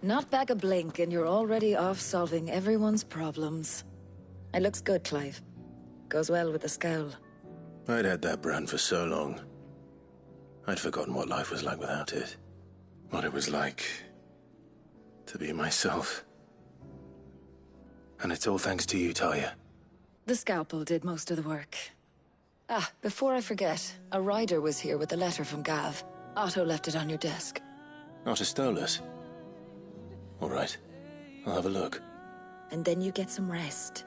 Not back a blink and you're already off solving everyone's problems. It looks good, Clive. Goes well with the scowl. I'd had that brand for so long. I'd forgotten what life was like without it. What it was like to be myself. And it's all thanks to you, Talia. The scalpel did most of the work. Ah, before I forget, a rider was here with a letter from Gav. Otto left it on your desk. Otto stole us. All right, I'll have a look. And then you get some rest.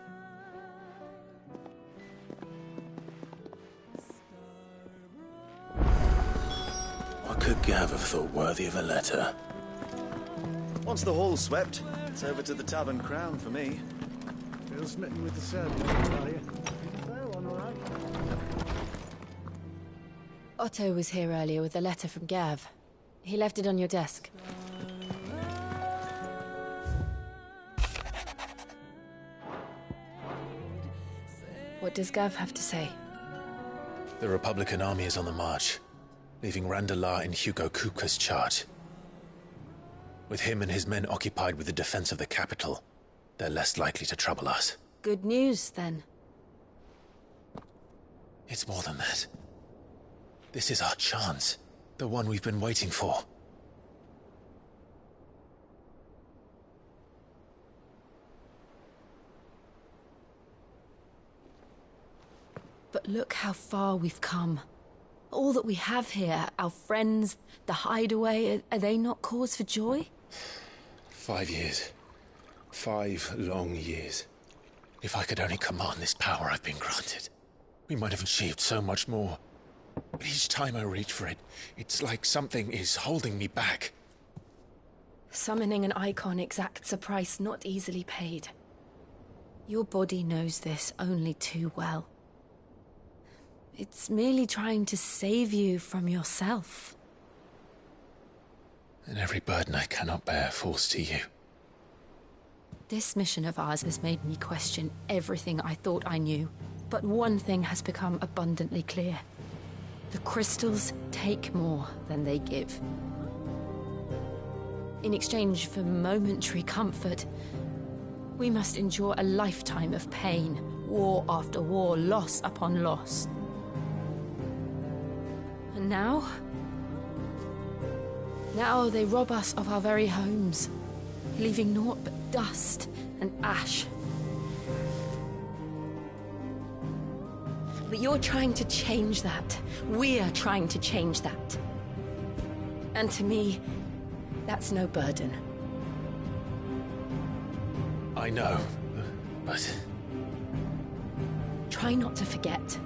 What could Gav have thought worthy of a letter? Once the hall's swept, it's over to the Tavern Crown for me. Still smitten with the servant, are you? Fair one, all right. Otto was here earlier with a letter from Gav. He left it on your desk. What does Gav have to say? The Republican army is on the march, leaving Randalar in Hugo Kupka's charge. With him and his men occupied with the defense of the capital, they're less likely to trouble us. Good news, then. It's more than that. This is our chance. The one we've been waiting for. But look how far we've come. All that we have here, our friends, the hideaway, are they not cause for joy? 5 years. 5 long years. If I could only command this power I've been granted, we might have achieved so much more. But each time I reach for it, it's like something is holding me back. Summoning an icon exacts a price not easily paid. Your body knows this only too well. It's merely trying to save you from yourself. And every burden I cannot bear falls to you. This mission of ours has made me question everything I thought I knew. But one thing has become abundantly clear. The crystals take more than they give. In exchange for momentary comfort, we must endure a lifetime of pain, war after war, loss upon loss. And now they rob us of our very homes, leaving naught but dust and ash. But you're trying to change that. We're trying to change that. And to me, that's no burden. I know, but... Try not to forget.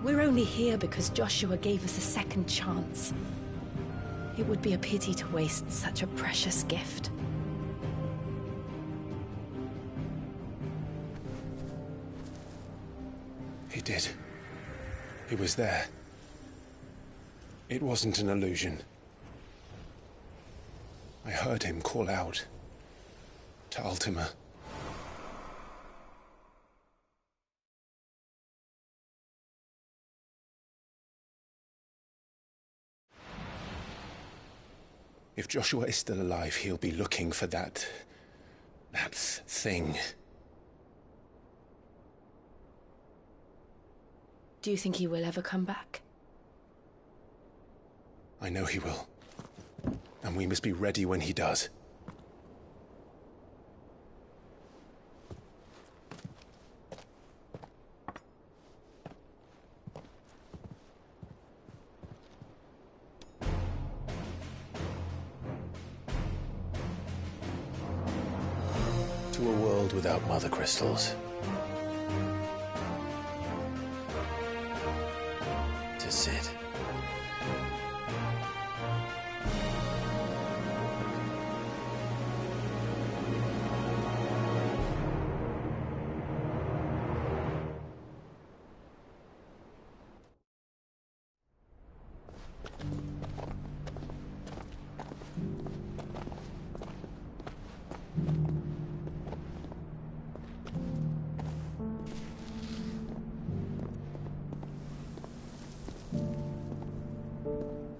We're only here because Joshua gave us a second chance. It would be a pity to waste such a precious gift. He did. He was there. It wasn't an illusion. I heard him call out to Ultima. If Joshua is still alive, he'll be looking for that thing. Do you think he will ever come back? I know he will. And we must be ready when he does. To a world without mother crystals. To Cid.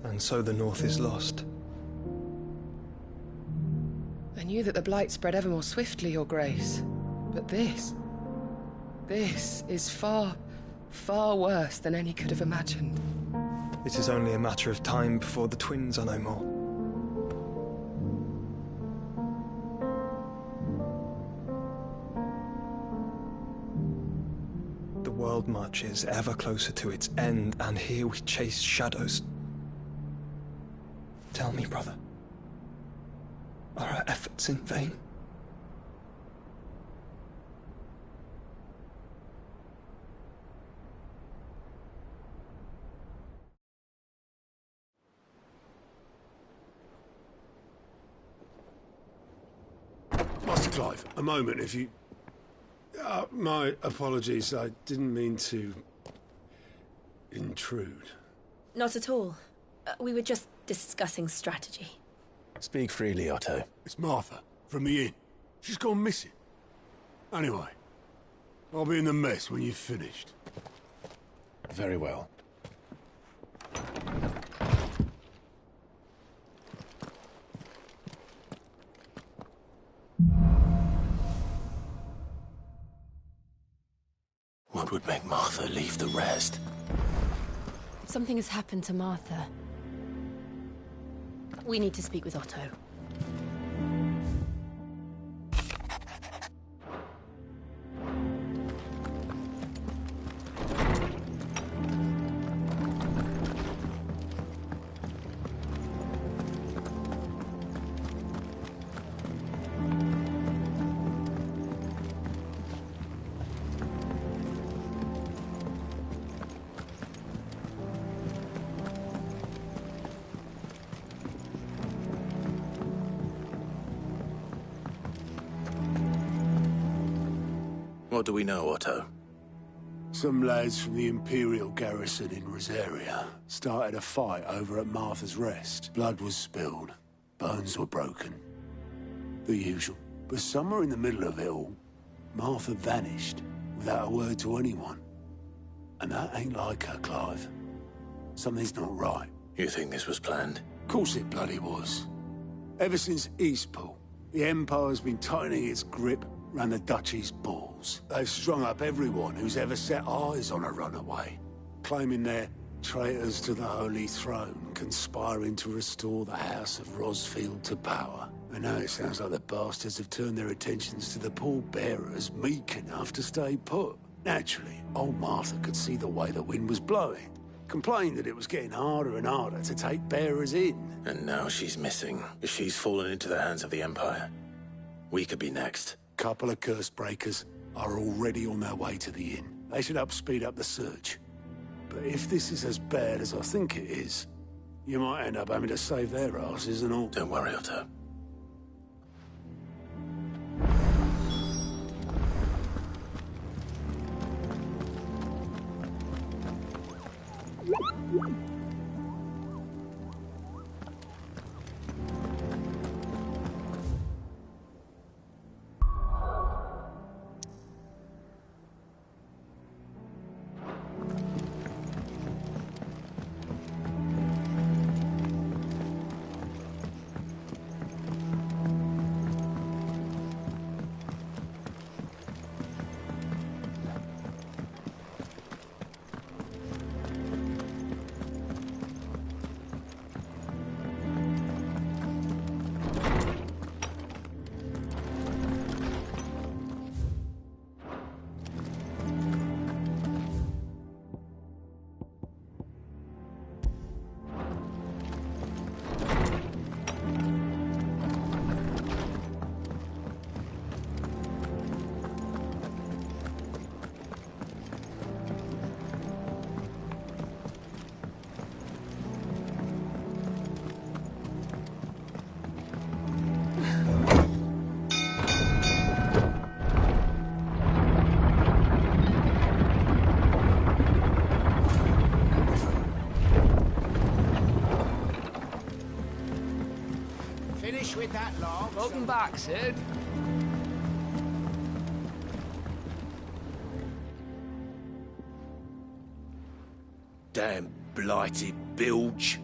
And so the North is lost. knew that the Blight spread ever more swiftly, Your Grace. But this is far, far worse than any could have imagined. It is only a matter of time before the twins are no more. The world marches ever closer to its end, and here we chase shadows. Tell me, brother, are our efforts in vain? Master Clive, a moment, if you... my apologies, I didn't mean to... intrude. Not at all. We were just discussing strategy. Speak freely, Otto. It's Martha, from the inn. She's gone missing. Anyway, I'll be in the mess when you've finished. Very well. What would make Martha leave the rest? Something has happened to Martha. We need to speak with Otto. What do we know, Otto? Some lads from the Imperial garrison in Rosaria started a fight over at Martha's Rest. Blood was spilled. Bones were broken. The usual. But somewhere in the middle of it all, Martha vanished without a word to anyone. And that ain't like her, Clive. Something's not right. You think this was planned? Of course it bloody was. Ever since Eastpool, the Empire's been tightening its grip round the Duchy's balls. They've strung up everyone who's ever set eyes on a runaway, claiming they're traitors to the Holy Throne, conspiring to restore the House of Rosfield to power. And now it sounds like the bastards have turned their attentions to the pallbearers meek enough to stay put. Naturally, old Martha could see the way the wind was blowing, complained that it was getting harder and harder to take bearers in. And now she's missing. If she's fallen into the hands of the Empire, we could be next. Couple of curse breakers are already on their way to the inn. They should speed up the search. But if this is as bad as I think it is, you might end up having to save their asses and all. Don't worry, Otto. With that log. Welcome back, Sid. Damn blighted bilge.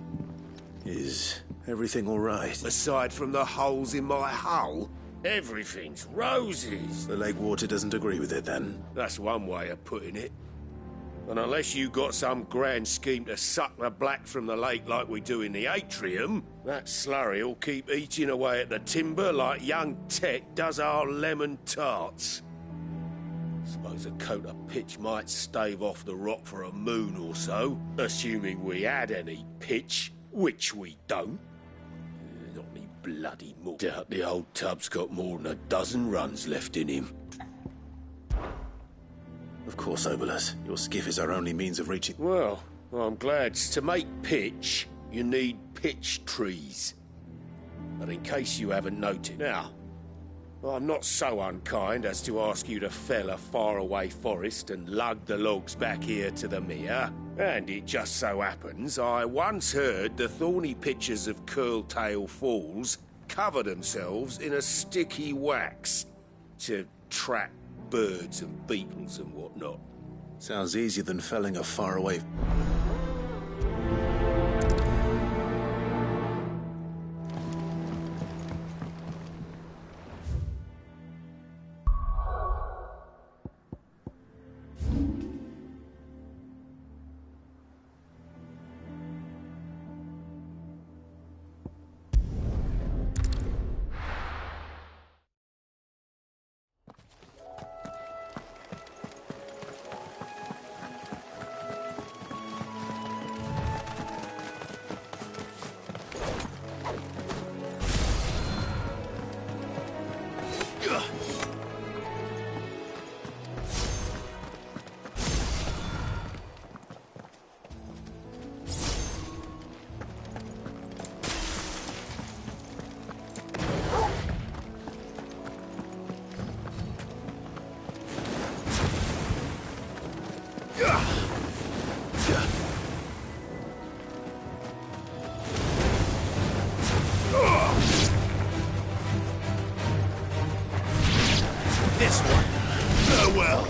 Is everything all right? Aside from the holes in my hull, everything's roses. The lake water doesn't agree with it, then? That's one way of putting it. And unless you got some grand scheme to suck the black from the lake like we do in the atrium, that slurry will keep eating away at the timber like young Tech does our lemon tarts. Suppose a coat of pitch might stave off the rock for a moon or so, assuming we had any pitch, which we don't. Not any bloody more. Doubt the old tub's got more than a dozen runs left in him. Of course, Obolus. Your skiff is our only means of reaching... Well, I'm glad. To make pitch, you need pitch trees. But in case you haven't noted... Now, I'm not so unkind as to ask you to fell a faraway forest and lug the logs back here to the mere. And it just so happens I once heard the thorny pitchers of Curltail Falls cover themselves in a sticky wax to trap birds and beetles and whatnot. Sounds easier than felling a faraway... This one. Farewell.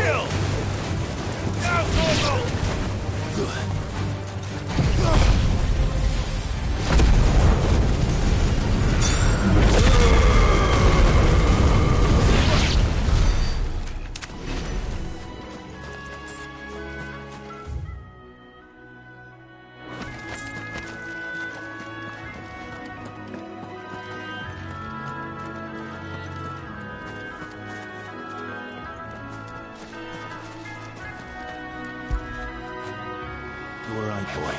Kill! Now, You all right, boy?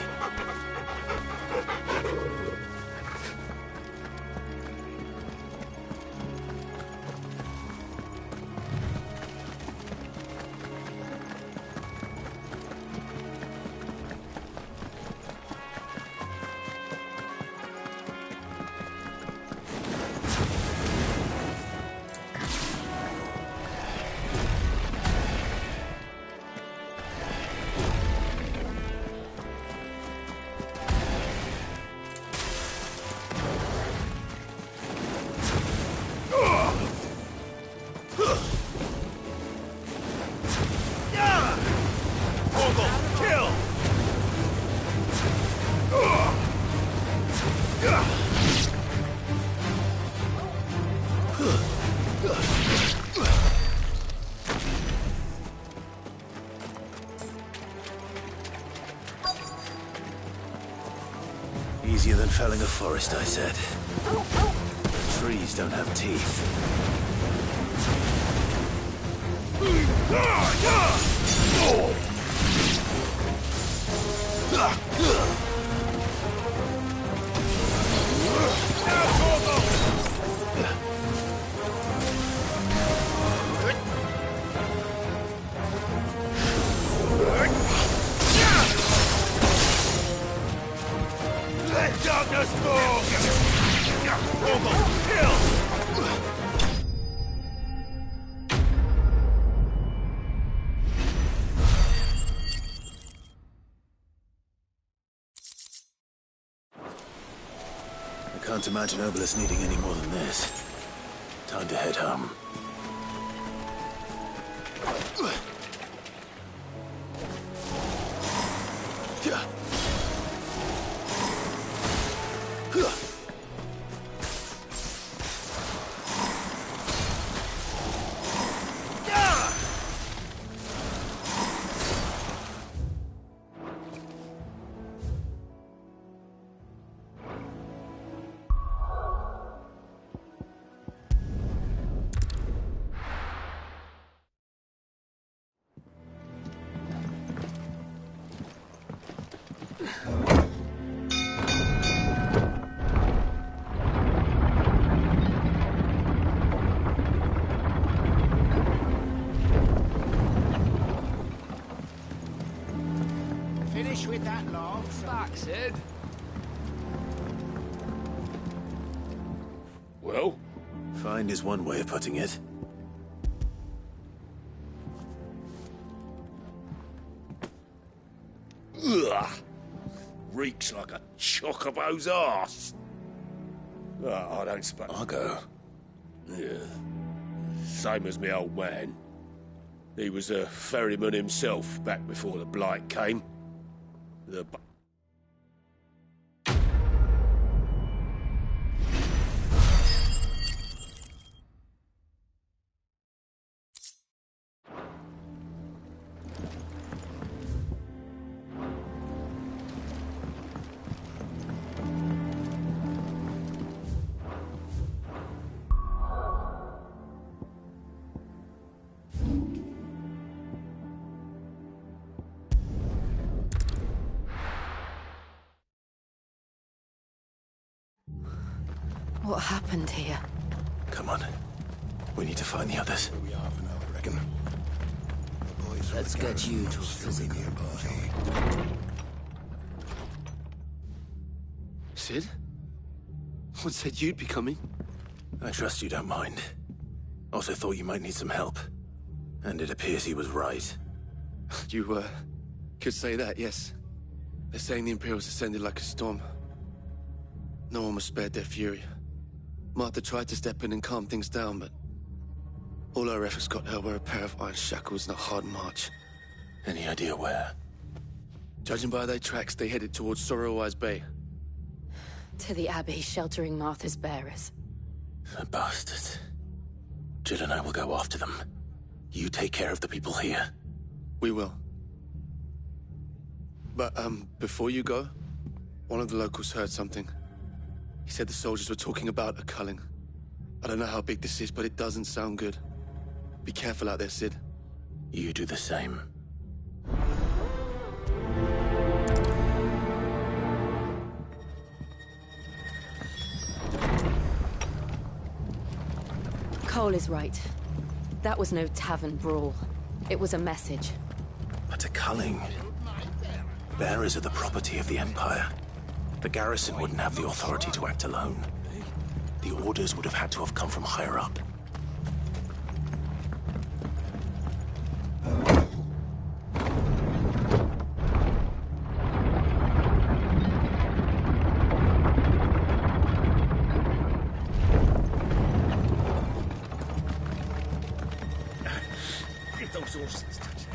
Easier than felling a forest, I said. Trees don't have teeth. Let darkness fall! Torgal, kill! I can't imagine Obelisk needing any more than this. Time to head home. Finish with that long back, Sid. Well? Find is one way of putting it. Ugh! Reeks like a chocobo's arse. Oh, I don't suppose. I'll go. Yeah. Same as me old man. He was a ferryman himself back before the Blight came. What happened here? Come on. We need to find the others. We are for now, I reckon. The boys Let's get you to a physical nearby. Sid? What said you'd be coming? I trust you don't mind. Also thought you might need some help. And it appears he was right. You, could say that, yes. They're saying the Imperials ascended like a storm. No one was spared their fury. Martha tried to step in and calm things down, but all her efforts got her were a pair of iron shackles and a hard march. Any idea where? Judging by their tracks, they headed towards Sorrowwise Bay. To the Abbey, sheltering Martha's bearers. The bastards. Jill and I will go after them. You take care of the people here. We will. But, before you go, one of the locals heard something. He said the soldiers were talking about a culling. I don't know how big this is, but it doesn't sound good. Be careful out there, Sid. You do the same. Cole is right. That was no tavern brawl. It was a message. But a culling. Bearers are the property of the Empire. The garrison wouldn't have the authority to act alone. The orders would have had to have come from higher up. Get those horses touching.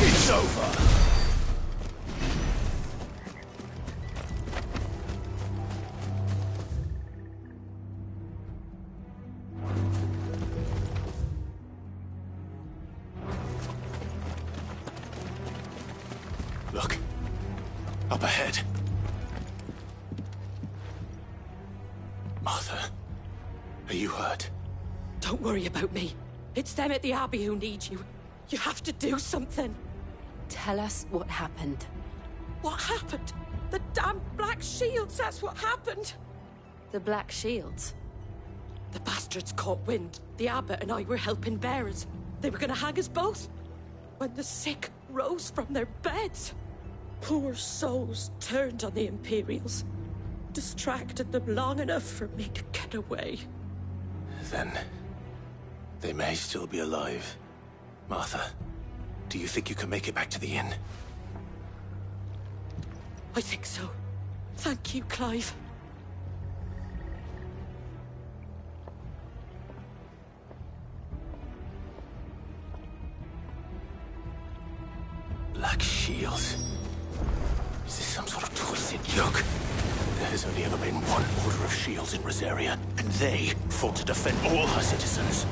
It's over! Look, Up ahead. Martha, are you hurt? Don't worry about me. It's them at the Abbey who need you. You have to do something. Tell us what happened. What happened? The damn Black Shields, that's what happened. The Black Shields? The bastards caught wind. The abbot and I were helping bearers. They were gonna hang us both. When the sick rose from their beds, poor souls turned on the Imperials. Distracted them long enough for me to get away. Then they may still be alive. Martha, do you think you can make it back to the inn? I think so. Thank you, Clive. Black Shields. Is this some sort of twisted joke? There has only ever been one Order of Shields in Rosaria, and they fought to defend all her citizens.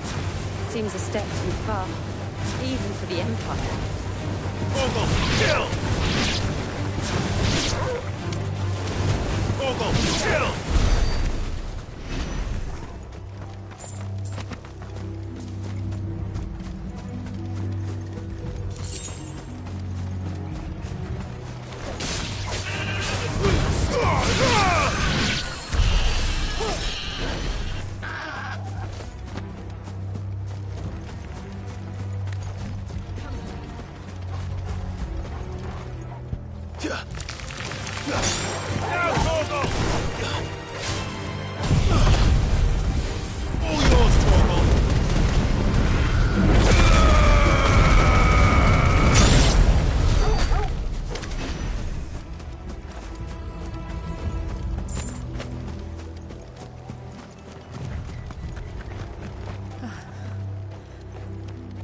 Seems a step too far, even for the Empire. Orgel, kill! Orgel, kill!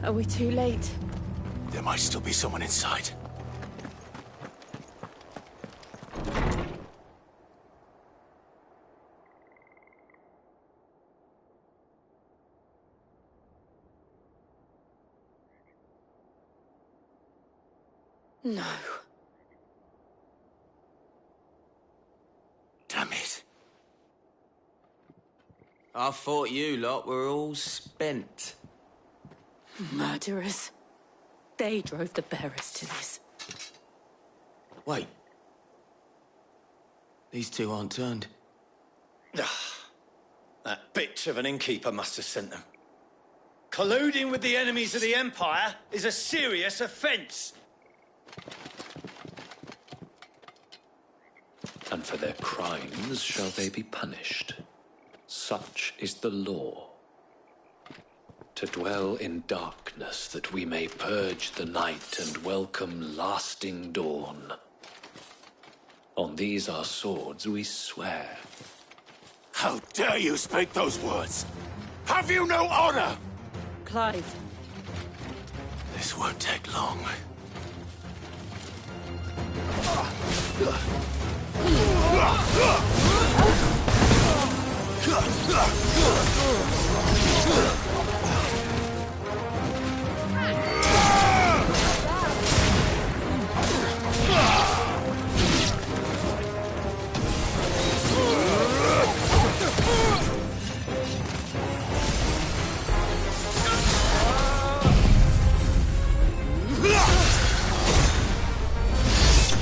Are we too late? There might still be someone inside. No. Damn it. I thought you lot were all spent. Murderers. They drove the bearers to this. Wait. These two aren't turned. That bitch of an innkeeper must have sent them. Colluding with the enemies of the Empire is a serious offence. And for their crimes shall they be punished. Such is the law. To dwell in darkness that we may purge the night and welcome lasting dawn. On these our swords we swear. How dare you speak those words? Have you no honor? Clive. This won't take long.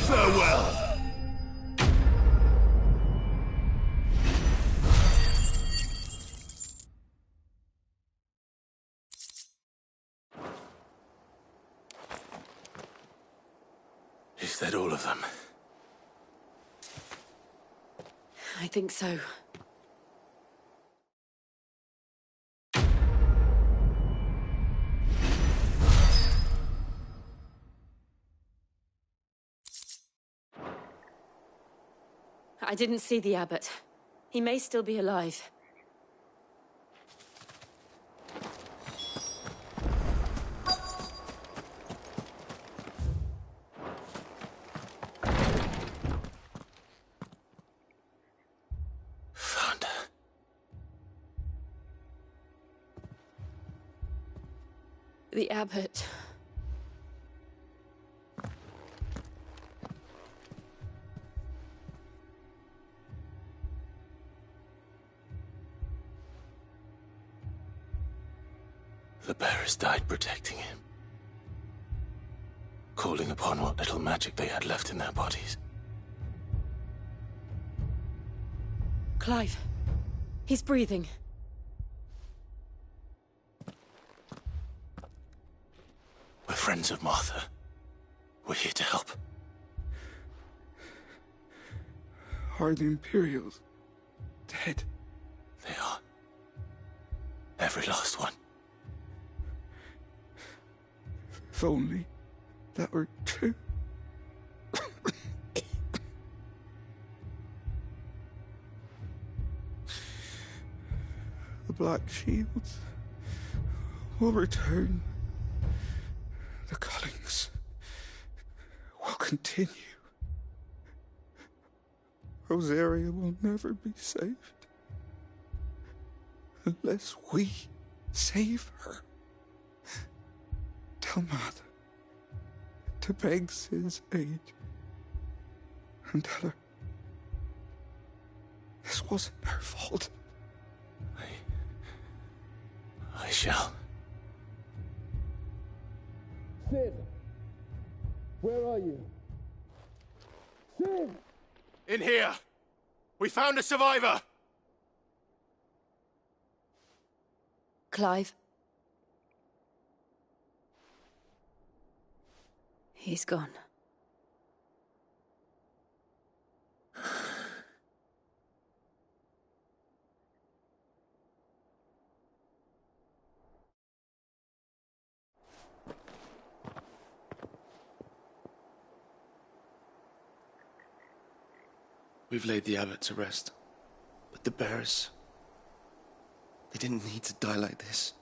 Farewell. Is that all of them? I think so. I didn't see the abbot. He may still be alive. Found her. The abbot. The bearers died protecting him. Calling upon what little magic they had left in their bodies. Clive. He's breathing. We're friends of Martha. We're here to help. Are the Imperials dead? They are. Every last one. If only that were true. The Black Shields will return. The Cullings will continue. Rosaria will never be saved unless we save her. Tell Mother to beg Cid's aid and tell her this wasn't her fault. I shall. Cid! Where are you? Cid! In here! We found a survivor! Clive. He's gone. We've laid the abbot to rest. But the bearers... they didn't need to die like this.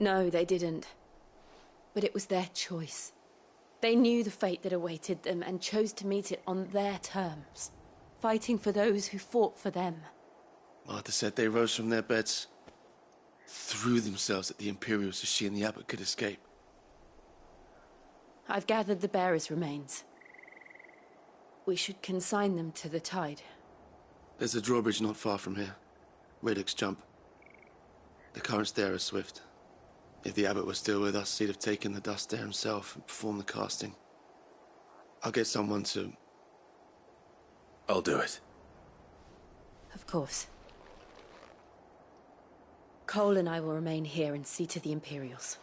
No, they didn't. But it was their choice. They knew the fate that awaited them and chose to meet it on their terms, fighting for those who fought for them. Martha said they rose from their beds, threw themselves at the Imperials so she and the abbot could escape. I've gathered the bearers' remains. We should consign them to the tide. There's a drawbridge not far from here. Radix Jump. The currents there are swift. If the abbot was still with us, he'd have taken the dust there himself and performed the casting. I'll get someone to... I'll do it. Of course. Cole and I will remain here and see to the Imperials.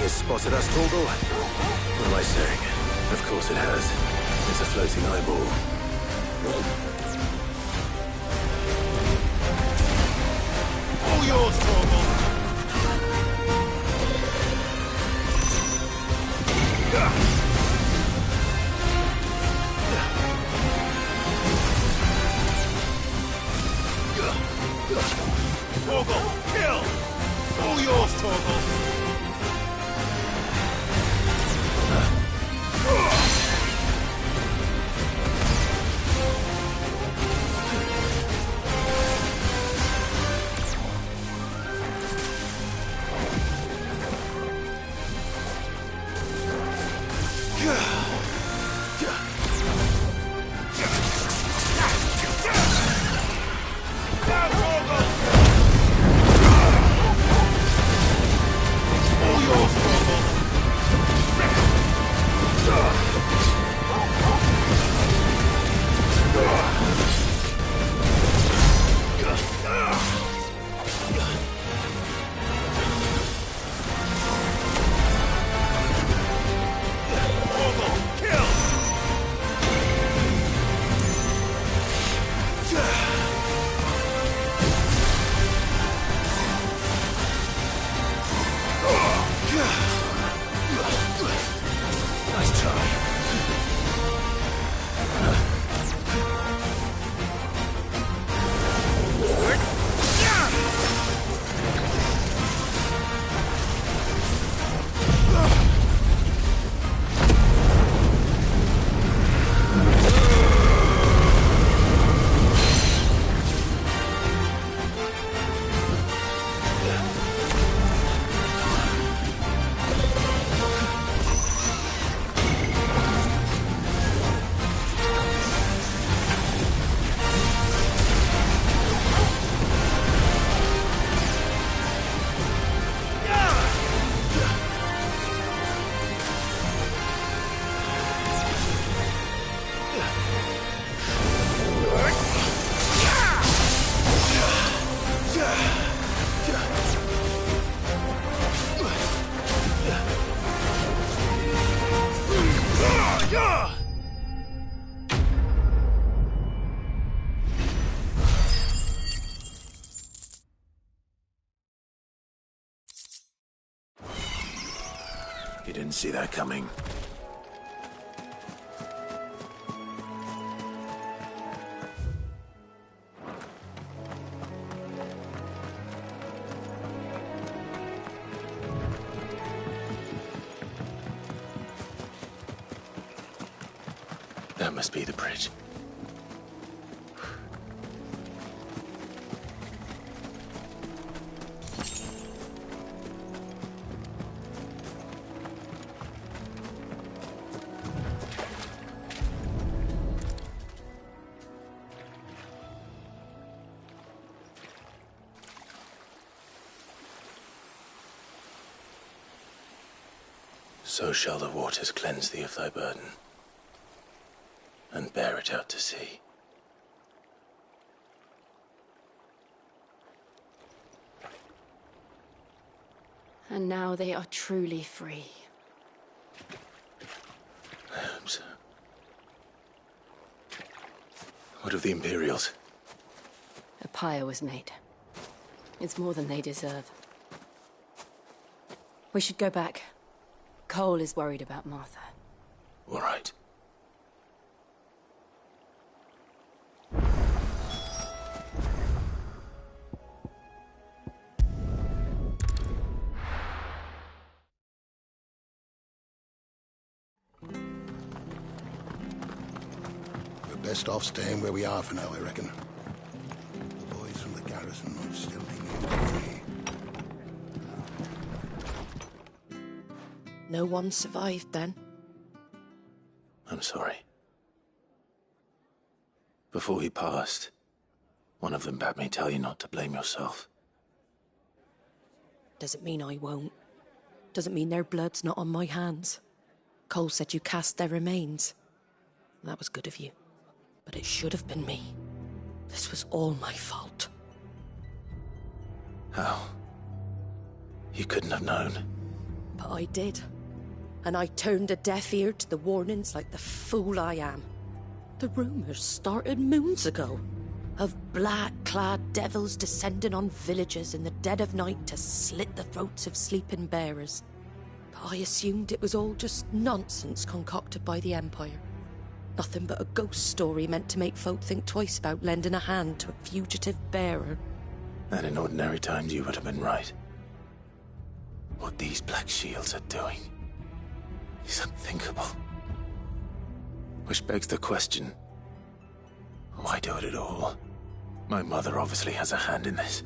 Spotted us, Torgal? What am I saying? Of course it has. It's a floating eyeball. All yours, Torgal! Torgal, kill! All yours, Torgal! You didn't see that coming. That must be the bridge. So shall the waters cleanse thee of thy burden, and bear it out to sea. And now they are truly free. I hope so. What of the Imperials? A pyre was made. It's more than they deserve. We should go back. Cole is worried about Martha. All right. We're best off staying where we are for now, I reckon. The boys from the garrison might still be nearby. No one survived then? I'm sorry. Before he passed, one of them bade me tell you not to blame yourself. Doesn't mean I won't. Doesn't mean their blood's not on my hands. Cole said you cast their remains. That was good of you. But it should have been me. This was all my fault. How? You couldn't have known. But I did. And I turned a deaf ear to the warnings like the fool I am. The rumours started moons ago. Of black-clad devils descending on villages in the dead of night to slit the throats of sleeping bearers. But I assumed it was all just nonsense concocted by the Empire. Nothing but a ghost story meant to make folk think twice about lending a hand to a fugitive bearer. And in ordinary times you would have been right. What these Black Shields are doing is unthinkable. Which begs the question, why do it at all? My mother obviously has a hand in this.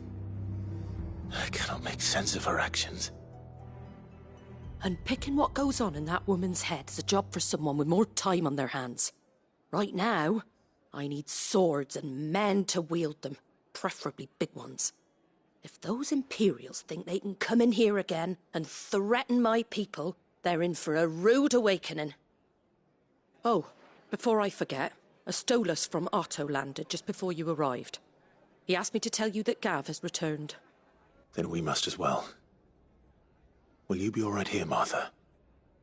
I cannot make sense of her actions. And picking what goes on in that woman's head is a job for someone with more time on their hands. Right now, I need swords and men to wield them, preferably big ones. If those Imperials think they can come in here again and threaten my people, they're in for a rude awakening. Oh, before I forget, a Stolas from Otto landed just before you arrived. He asked me to tell you that Gav has returned. Then we must as well. Will you be all right here, Martha?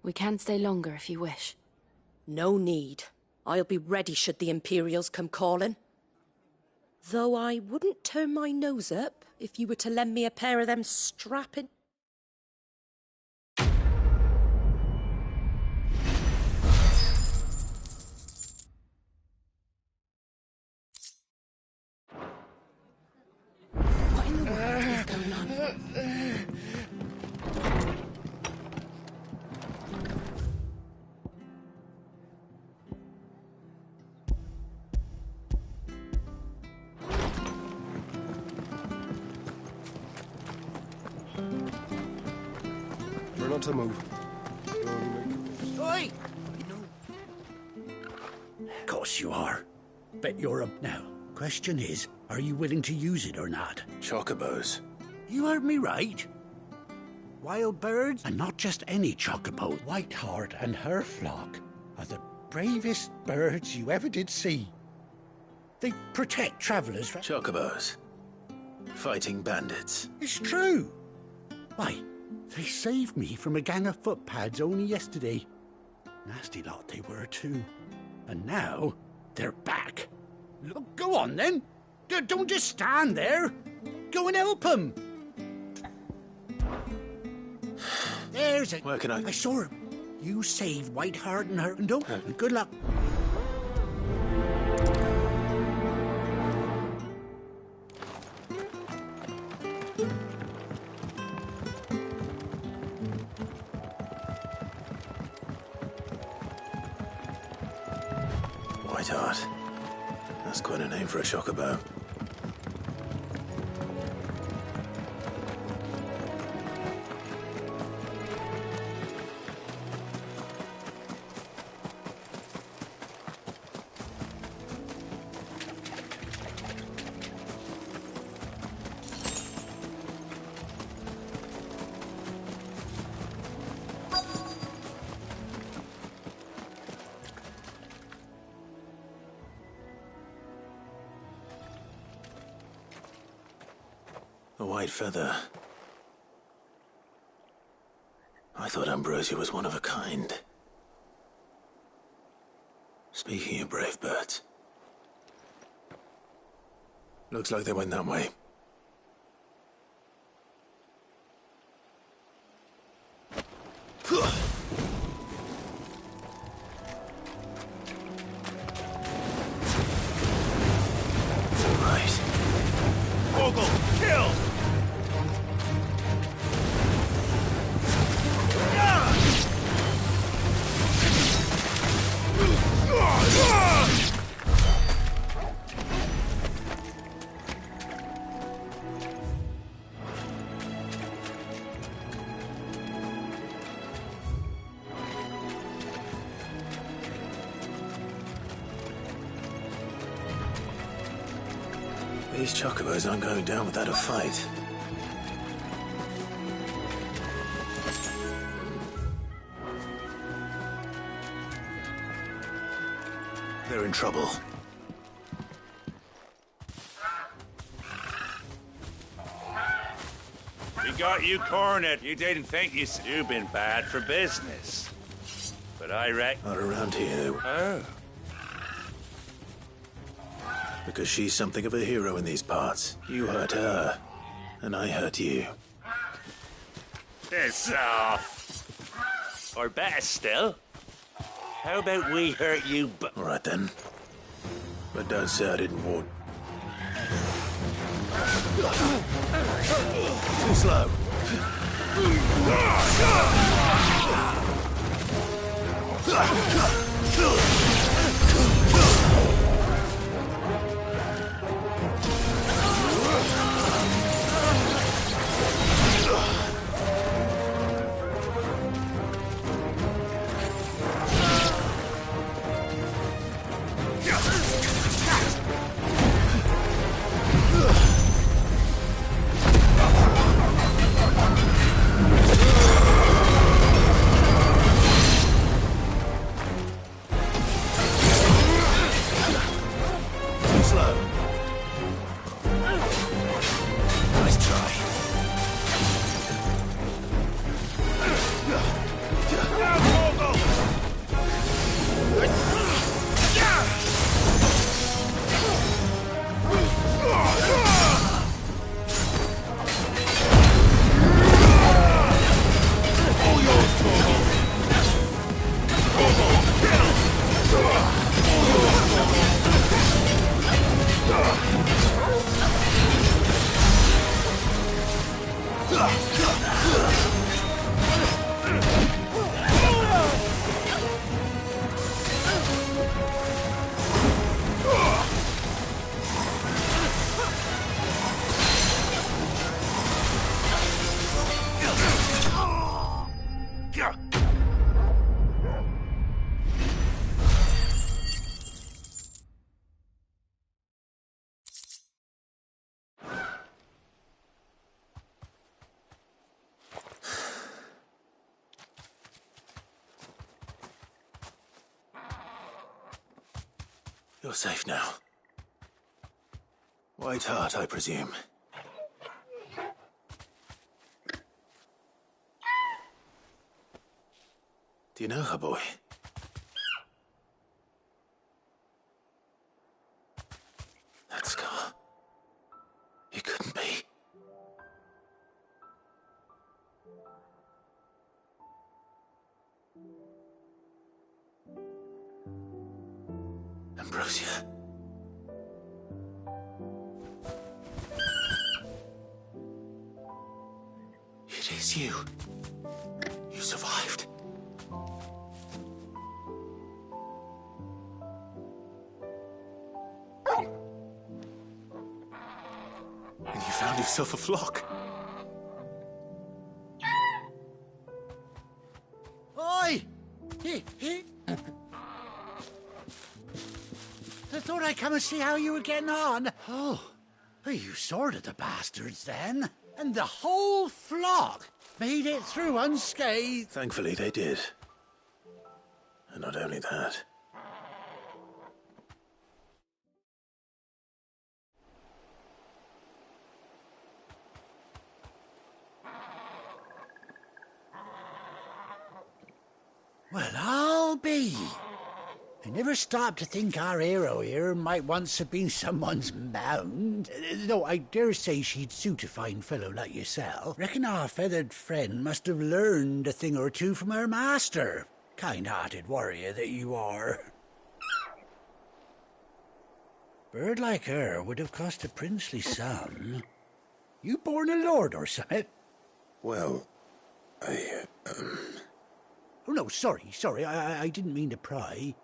We can stay longer if you wish. No need. I'll be ready should the Imperials come calling. Though I wouldn't turn my nose up if you were to lend me a pair of them strapping... What in the world is going on? We're not to move. Oi! Of course you are. Bet you're up now. Question is, are you willing to use it or not? Chocobos. You heard me right. Wild birds? And not just any chocobo. Whiteheart and her flock are the bravest birds you ever did see. They protect travellers from... Chocobos. Fighting bandits. It's true. Why, they saved me from a gang of footpads only yesterday. Nasty lot they were too. And now, they're back. Look, go on then. Don't just stand there. Go and help them. There, is it? Where can I saw him. You save Whiteheart and Hurtendale, and good luck. Whiteheart. That's quite a name for a chocobo. A white feather. I thought Ambrosia was one of a kind. Speaking of brave birds. Looks like they went that way. Right. Ogle, kill! These chocobos aren't going down without a fight. They're in trouble. We got you cornered. You didn't think you'd been bad for business. But I reckon... Not around here. Oh. Because she's something of a hero in these parts. You hurt her, and I hurt you. Piss off. Or better still, how about we hurt you All right then. But don't say I didn't warn. Too slow. You're safe now. Whiteheart, I presume. Do you know her, boy? That scar. It couldn't be. Ambrosia. It is you. You survived. And you found yourself a flock. Oi! I thought I'd come and see how you were getting on. Oh, you sorted the bastards then. And the whole flock made it through unscathed. Thankfully, they did. And not only that. Well, I'll be. I never stopped to think our hero here might once have been someone's mound. Though I dare say she'd suit a fine fellow like yourself. Reckon our feathered friend must have learned a thing or two from her master. Kind-hearted warrior that you are. Bird like her would have cost a princely sum. You born a lord or something? Well, Oh, no, sorry. I didn't mean to pry.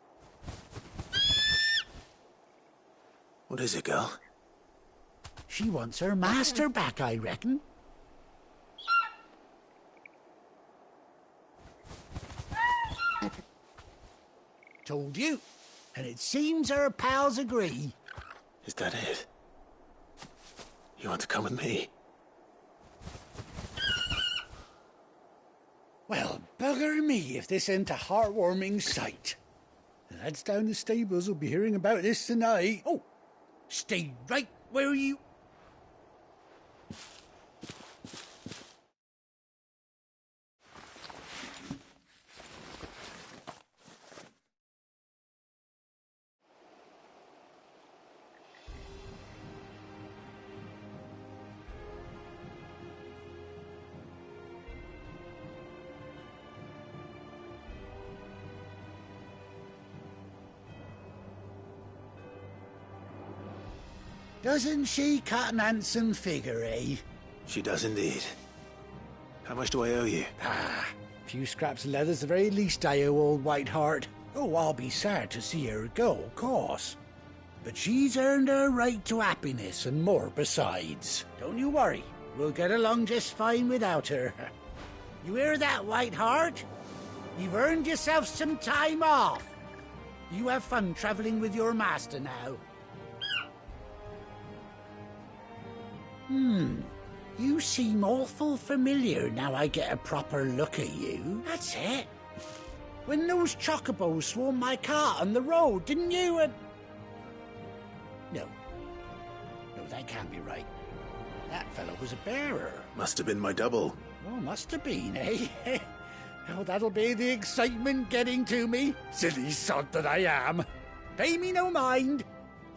What is it, girl? She wants her master back, I reckon. Told you. And it seems her pals agree. Is that it? You want to come with me? Well, bugger me if this ain't a heartwarming sight. The lads down the stables will be hearing about this tonight. Oh, stay right where you... Doesn't she cut an handsome figure, eh? She does indeed. How much do I owe you? A few scraps of leather's the very least I owe old Whiteheart. Oh, I'll be sad to see her go, of course. But she's earned her right to happiness and more besides. Don't you worry, we'll get along just fine without her. You hear that, Whiteheart? You've earned yourself some time off. You have fun traveling with your master now. You seem awful familiar now I get a proper look at you. That's it. When those chocobos swarmed my cart on the road, didn't you? No, that can't be right. That fellow was a bearer. Must have been my double. Oh, must have been, eh? Oh, that'll be the excitement getting to me. Silly sod that I am. Pay me no mind.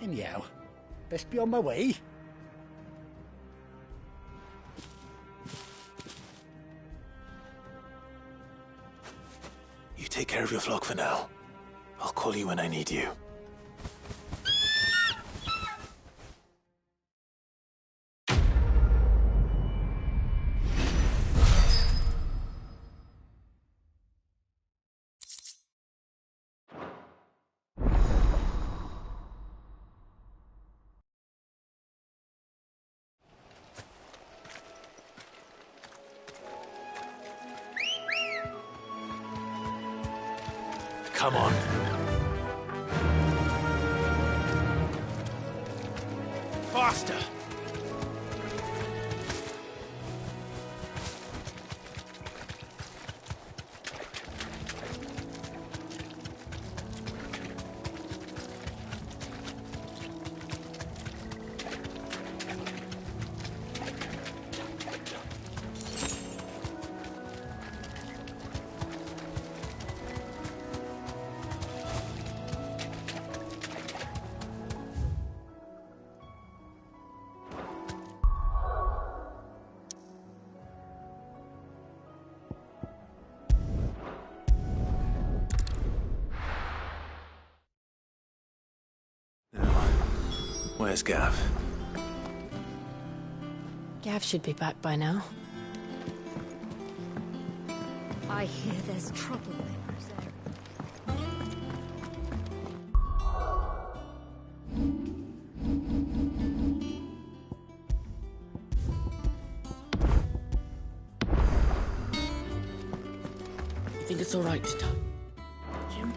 Anyhow, best be on my way. You take care of your flock for now. I'll call you when I need you. Come on. Faster! Where's Gav? Gav should be back by now. I hear there's trouble there. You think it's all right to tell Jim?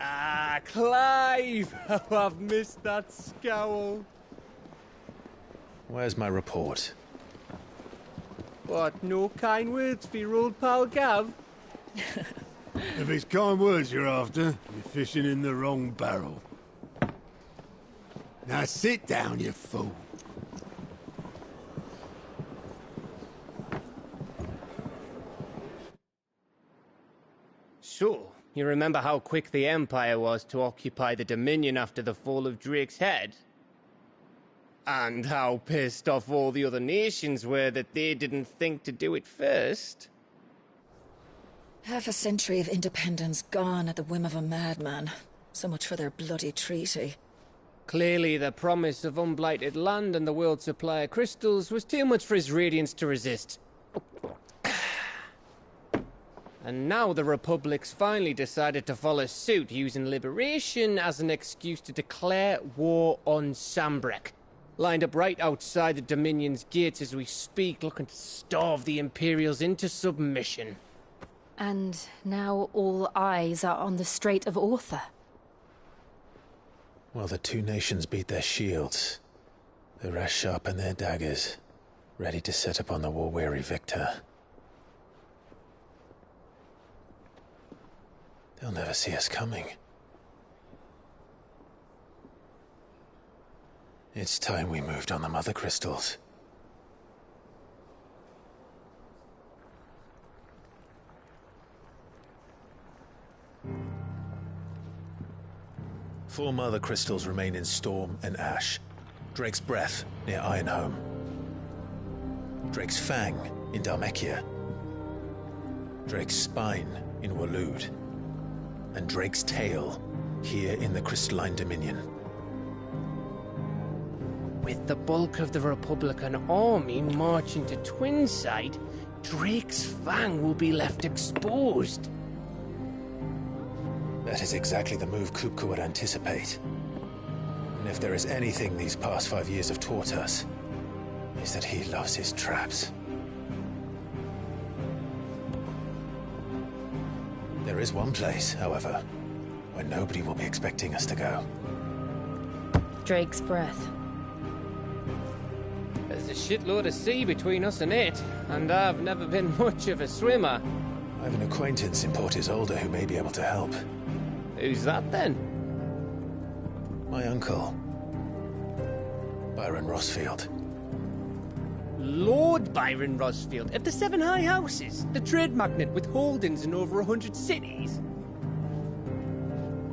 Ah, Clive! How I've missed that scowl. Where's my report? What, no kind words for your old pal Gav? If it's kind words you're after, you're fishing in the wrong barrel. Now sit down, you fool. So, you remember how quick the Empire was to occupy the Dominion after the fall of Drake's Head? And how pissed off all the other nations were that they didn't think to do it first? Half a century of independence gone at the whim of a madman. So much for their bloody treaty. Clearly, the promise of unblighted land and the world's supply of crystals was too much for his radiance to resist. And now the Republic's finally decided to follow suit, using liberation as an excuse to declare war on Sambrek. Lined up right outside the Dominion's gates as we speak, looking to starve the Imperials into submission. And now all eyes are on the Strait of Author. While the two nations beat their shields, the rest sharpen their daggers, ready to set upon the war-weary victor. They'll never see us coming. It's time we moved on the Mother Crystals. Four Mother Crystals remain in Storm and Ash. Drake's Breath near Ironhome. Drake's Fang in Dhalmekia. Drake's Spine in Waloed. And Drake's Tail here in the Crystalline Dominion. With the bulk of the Republican army marching to Twinside, Drake's Fang will be left exposed. That is exactly the move Kupka would anticipate. And if there is anything these past 5 years have taught us, is that he loves his traps. There is one place, however, where nobody will be expecting us to go. Drake's Breath. There's a shitload of sea between us and it, and I've never been much of a swimmer. I have an acquaintance in Port Isolde who may be able to help. Who's that then? My uncle, Byron Rosfield. Lord Byron Rosfield of the Seven High Houses, the trade magnate with holdings in over 100 cities.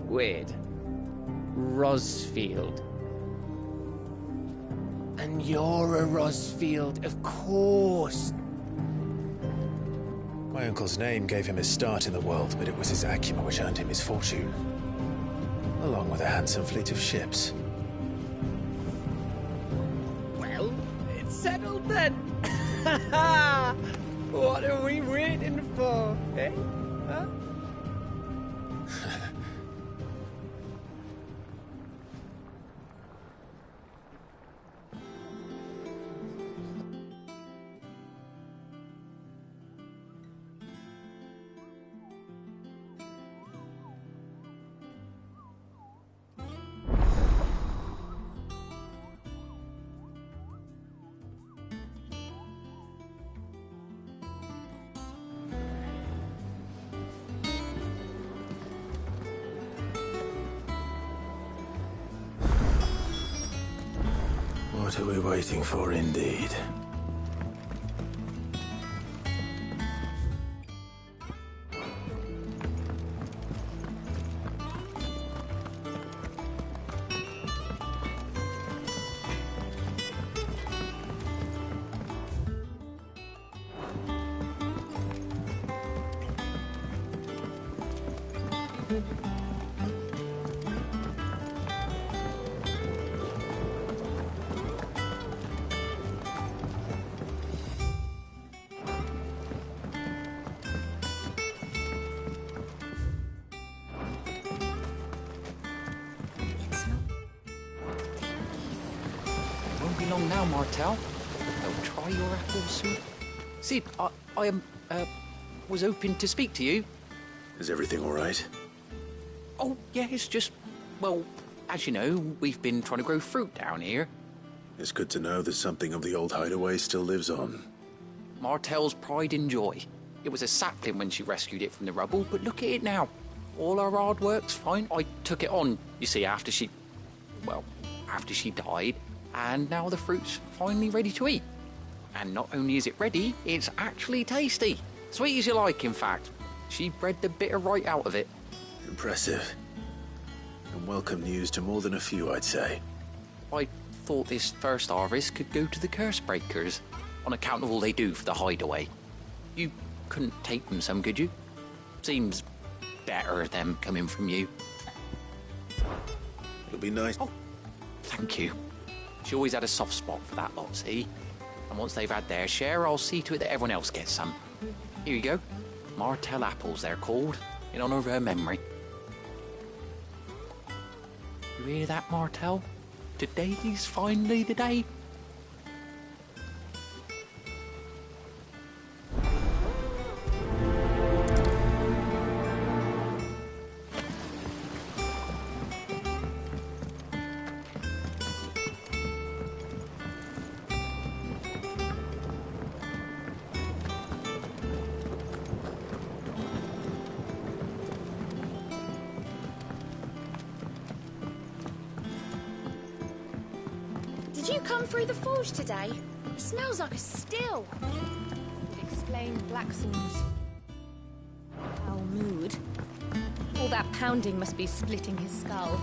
Wait. Rosfield. And you're a Rosfield, of course. My uncle's name gave him his start in the world, but it was his acumen which earned him his fortune. Along with a handsome fleet of ships. Well, it's settled then. What are we waiting for, eh? Huh? What are we waiting for, indeed? Won't be long now, Martel. They'll try your apple soup. Sid, I was hoping to speak to you. Is everything all right? Oh, yeah, it's just, well, as you know, we've been trying to grow fruit down here. It's good to know that something of the old hideaway still lives on. Martel's pride and joy. It was a sapling when she rescued it from the rubble, but look at it now. All our hard work's fine. I took it on, you see, after she died, and now the fruit's finally ready to eat. And not only is it ready, it's actually tasty. Sweet as you like, in fact. She bred the bitter right out of it. Impressive. And welcome news to more than a few, I'd say. I thought this first harvest could go to the Curse Breakers, on account of all they do for the hideaway. You couldn't take them some, could you? Seems better them coming from you. It'll be nice. Oh, thank you. She always had a soft spot for that lot, see? And once they've had their share, I'll see to it that everyone else gets some. Here you go. Martell apples, they're called, in honor of her memory. You hear that, Martell? Today's finally the day. Did you come through the forge today? It smells like a still. Would explain Blackson's foul mood. All that pounding must be splitting his skull.